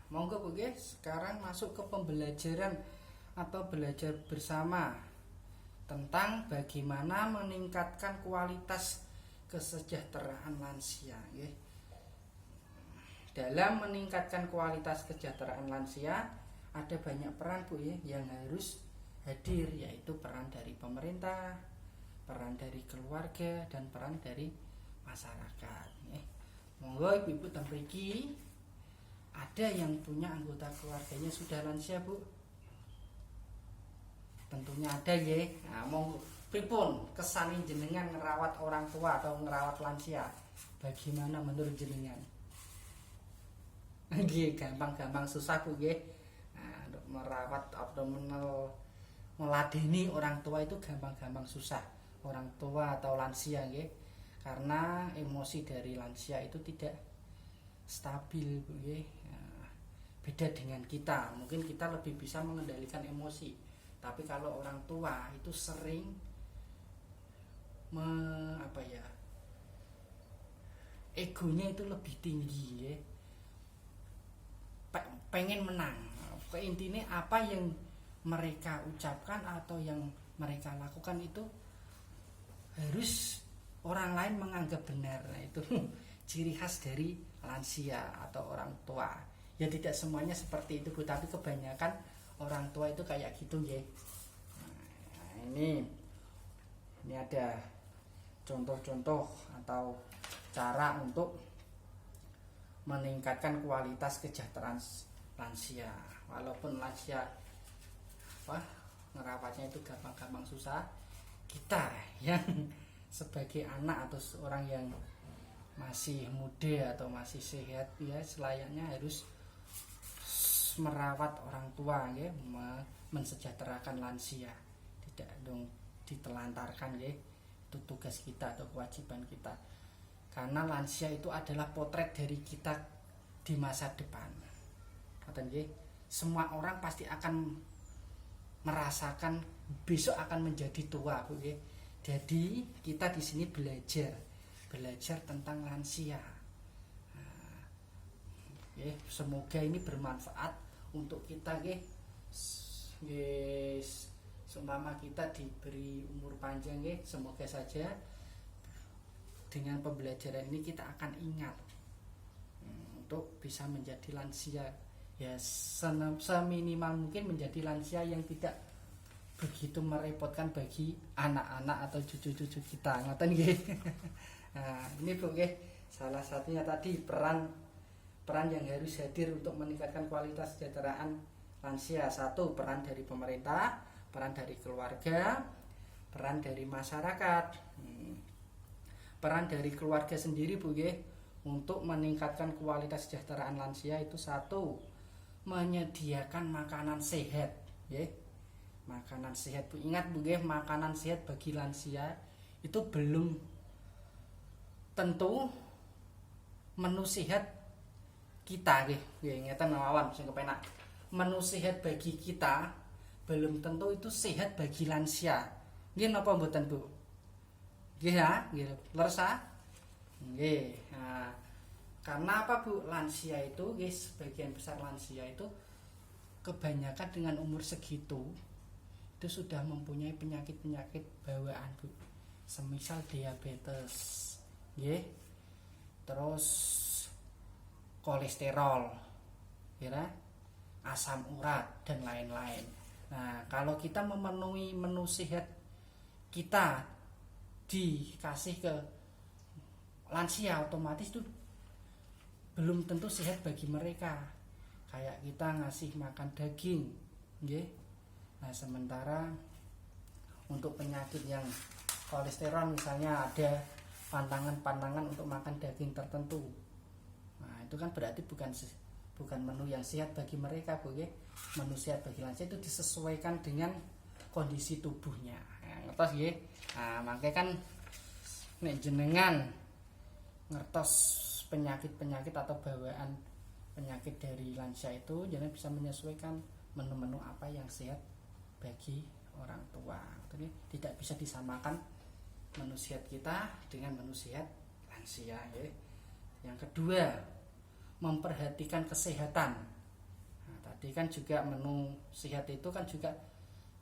Monggo Bu nggih, sekarang masuk ke pembelajaran atau belajar bersama tentang bagaimana meningkatkan kualitas kesejahteraan lansia nggih. Dalam meningkatkan kualitas kesejahteraan lansia ada banyak peran Bu ya yang harus hadir, yaitu peran dari pemerintah, peran dari keluarga, dan peran dari masyarakat. Monggo ibu-ibu tembriki, ada yang punya anggota keluarganya sudah lansia Bu? Tentunya ada ya. Nah, monggo pripun kesanin jenengan ngerawat orang tua atau ngerawat lansia? Bagaimana menurut jenengan? Nggih, gampang-gampang susah Bu nggih. Nah, untuk merawat atau meladeni orang tua itu gampang-gampang susah. Orang tua atau lansia nggih. Karena emosi dari lansia itu tidak stabil Bu nggih. Nah, beda dengan kita. Mungkin kita lebih bisa mengendalikan emosi. Tapi kalau orang tua itu sering egonya itu lebih tinggi ya. Pengen menang. Intinya apa yang mereka ucapkan atau yang mereka lakukan itu harus orang lain menganggap benar. Nah, itu ciri khas dari lansia atau orang tua. Ya tidak semuanya seperti itu Bu, tapi kebanyakan orang tua itu kayak gitu ya. Nah, ini ada contoh-contoh atau cara untuk meningkatkan kualitas kesejahteraan lansia. Walaupun lansia ngerawatnya itu gampang-gampang susah, kita yang sebagai anak atau orang yang masih muda atau masih sehat ya selayaknya harus merawat orang tua ya, mensejahterakan lansia, tidak dong ditelantarkan ya. Itu tugas kita atau kewajiban kita, karena lansia itu adalah potret dari kita di masa depan. Semua orang pasti akan merasakan besok akan menjadi tua Bu ya. Jadi kita di sini belajar tentang lansia. Nah, semoga ini bermanfaat untuk kita seumpama kita diberi umur panjang semoga saja dengan pembelajaran ini kita akan ingat untuk bisa menjadi lansia ya, seminimal mungkin menjadi lansia yang tidak begitu merepotkan bagi anak-anak atau cucu-cucu kita. Ngoten nggih. Nah, ini Bu nggih, salah satunya tadi peran yang harus hadir untuk meningkatkan kualitas kesejahteraan lansia. Satu, peran dari pemerintah, peran dari keluarga, peran dari masyarakat. Peran dari keluarga sendiri Bu nggih untuk meningkatkan kualitas kesejahteraan lansia itu satu, menyediakan makanan sehat nggih. Makanan sehat Bu, ingat Bu nggih, makanan sehat bagi lansia itu belum tentu menu sehat kita nggih. Ngeten mawon sing kepenak. Menu sehat bagi kita belum tentu itu sehat bagi lansia. Nggih napa mboten Bu? Nggih ya, nggih. Leres ah? Nggih. Nah, karena apa Bu? Lansia itu nggih, sebagian besar lansia itu kebanyakan dengan umur segitu itu sudah mempunyai penyakit-penyakit bawaan Bu. Semisal diabetes, nggih. Terus kolesterol, ya, asam urat dan lain-lain. Nah, kalau kita memenuhi menu sehat kita dikasih ke lansia, otomatis itu belum tentu sehat bagi mereka. Kayak kita ngasih makan daging, nggih. Nah, sementara untuk penyakit yang kolesterol misalnya ada pantangan-pantangan untuk makan daging tertentu. Nah, itu kan berarti bukan menu yang sehat bagi mereka Bu nggih. Menu sehat bagi lansia itu disesuaikan dengan kondisi tubuhnya. Ngertos nggih. Nah, makanya kan nek jenengan ngertos penyakit-penyakit atau bawaan penyakit dari lansia itu, jenengan bisa menyesuaikan menu-menu apa yang sehat bagi orang tua. Jadi tidak bisa disamakan menu sehat kita dengan menu sehat lansia ya. Yang kedua, memperhatikan kesehatan Tadi kan juga menu sehat itu kan juga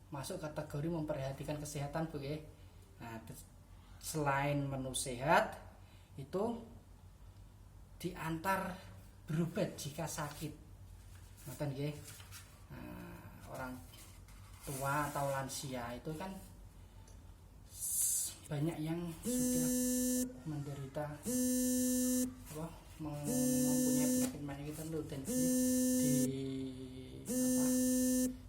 masuk kategori memperhatikan kesehatan Bu ya. Nah, selain menu sehat itu diantar berobat jika sakit. Ngoten nggih. Nah, orang tua atau lansia itu kan banyak yang sudah menderita mempunyai penyakit itu dan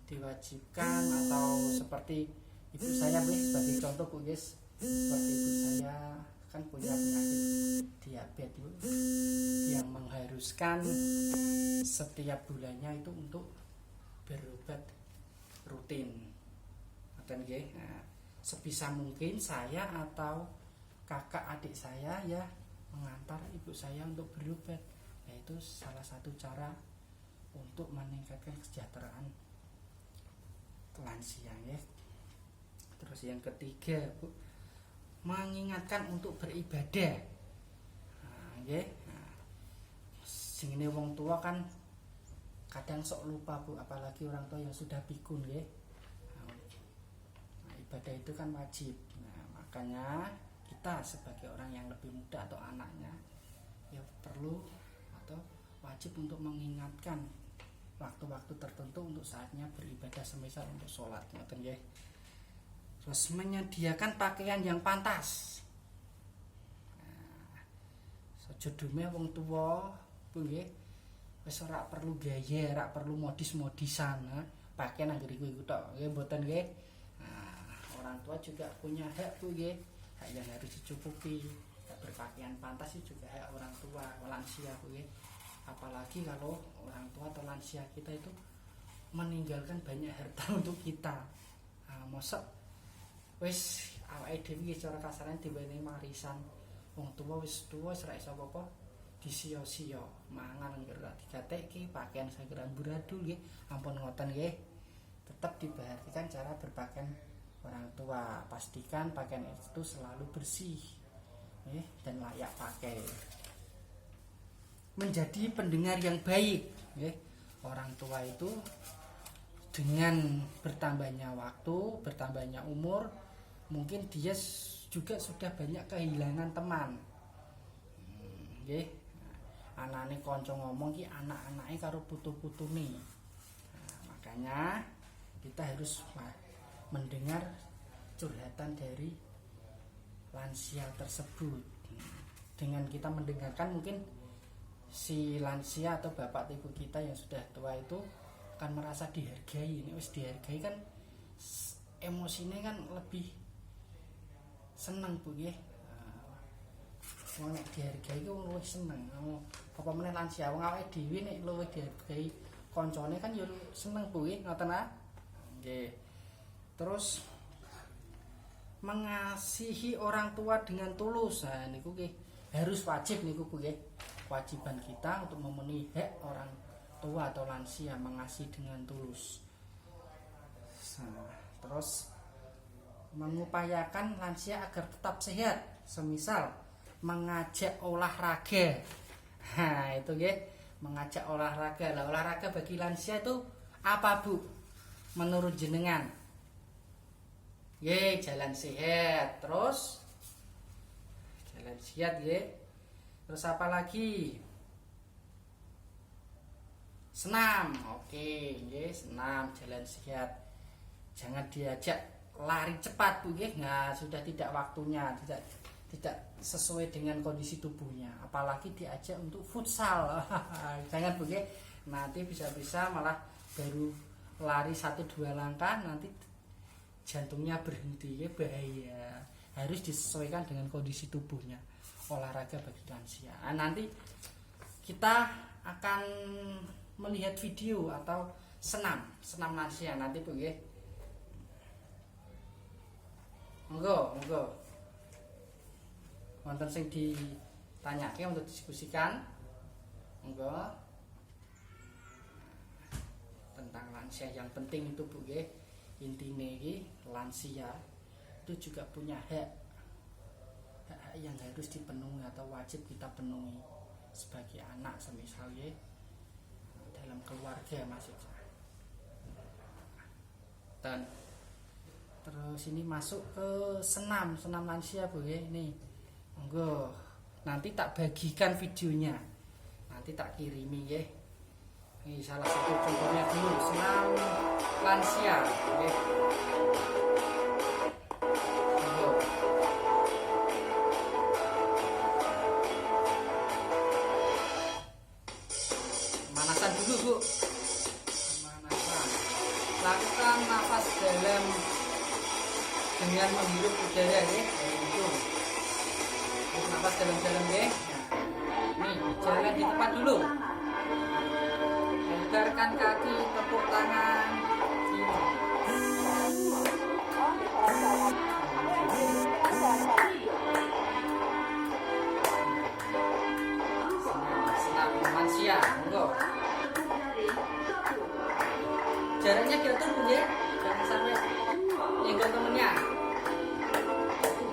diwajibkan atau seperti ibu saya sebagai contoh Bu guys, seperti ibu saya kan punya penyakit diabetes Bu, yang mengharuskan setiap bulannya itu untuk berobat rutin. Nah, sebisa mungkin saya atau kakak adik saya ya mengantar ibu saya untuk berobat. Yaitu salah satu cara untuk meningkatkan kesejahteraan lansia ya. Terus yang ketiga Bu, mengingatkan untuk beribadah. Nah, nggih. Nah, sing ini wong tua kan kadang sok lupa Bu, apalagi orang tua yang sudah pikun nggih. Nah, ibadah itu kan wajib. Nah, makanya kita sebagai orang yang lebih muda atau anaknya ya perlu atau wajib untuk mengingatkan waktu-waktu tertentu untuk saatnya beribadah, semisal untuk sholat. Ngoten nggih. Terus menyediakan pakaian yang pantas. Nah, sejodume wong tua Bu nggih wis ora perlu gaya, ora perlu modis-modisan. Nah, pakaian anggere iku tok nggih mboten nggih. Nah, orang tua juga punya hak Bu nggih, hak yang harus dicukupi. Berpakaian pantas itu juga hak orang tua, lansia Bu nggih. Apalagi kalau orang tua atau lansia kita itu meninggalkan banyak harta untuk kita. Nah, mosok wis awake dhewe cara kasarane diwenehi warisan. Wong tua wis tuwa wis ra iso apa-apa disia-sia. Mangan ora digatekke, pakaian saged amburadul nggih. Ampun ngoten nggih. Tetap diperhatikan cara berpakaian orang tua. Pastikan pakaian itu selalu bersih dan layak pakai. Menjadi pendengar yang baik ya. Orang tua itu dengan bertambahnya waktu, bertambahnya umur, mungkin dia juga sudah banyak kehilangan teman. Nggih. Anane kanca ngomong ki anak-anake karo putu-putune. Nah, makanya kita harus mendengar curhatan dari lansia tersebut. Dengan kita mendengarkan, mungkin si lansia atau bapak ibu kita yang sudah tua itu akan merasa dihargai. Ini wis dihargai kan emosinya kan lebih seneng Bu nggih. Wong nek dihargai ku luwih seneng. Apa meneh lansia wong awake dhewe nek luwih dihargai kancane kan ya seneng Bu nggih, ngoten ah. Nggih. Terus mengasihi orang tua dengan tulus. Nah niku nggih harus wajib niku Bu nggih. Kewajiban kita untuk memenuhi hak orang tua atau lansia, mengasihi dengan tulus. Nah, terus mengupayakan lansia agar tetap sehat, semisal mengajak olahraga. Nah, itu nggih, mengajak olahraga. Lah olahraga bagi lansia itu apa Bu? Menurut jenengan? Nggih, jalan sehat. Terus jalan sehat nggih. Terus apa lagi? Senam. Oke, nggih, senam, jalan sehat. Jangan diajak lari cepat Bu nggih. Nah, sudah tidak waktunya, tidak sesuai dengan kondisi tubuhnya. Apalagi diajak untuk futsal. Jangan Bu nggih. Nanti bisa-bisa malah baru lari 1-2 langkah nanti jantungnya berhenti, ya bahaya. Harus disesuaikan dengan kondisi tubuhnya. Olahraga bagi lansia. Nah, nanti kita akan melihat video atau senam lansia nanti Bu nggih. Monggo. Wonten sing ditanyake untuk diskusikan. Monggo. Tentang lansia yang penting itu Bu nggih. Intine iki lansia itu juga punya hak yang harus dipenuhi atau wajib kita penuhi sebagai anak semisal ya dalam keluarga maksudnya. Dan terus ini masuk ke senam lansia Bu ya. Ini monggo nanti tak bagikan videonya, nanti tak kirimi ya. Ini salah satu contohnya dulu, senam lansia ya. Monggo. Pemanasan dulu Bu, pemanasan. Lakukan nafas dalam dengan menghirup udara ya, itu. Terus nafas dalam-dalam ya. Nah, nih jalan di tempat dulu. Lebarkan kaki, tepuk tangan. Senam lansia, monggo. Jaraknya diatur Bu ya, jangan sampai nyenggol temennya.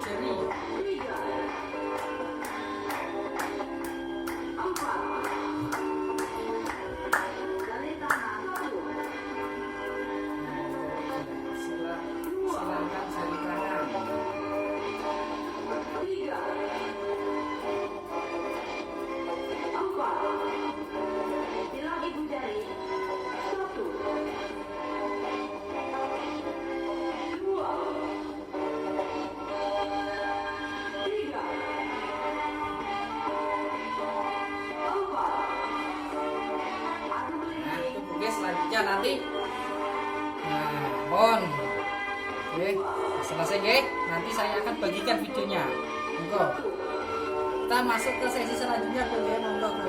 Jari. Silangkan jari kanan. Selanjutnya nanti oke, selesai ya, nanti saya akan bagikan videonya. Monggo kita masuk ke sesi selanjutnya Bu ya, monggo.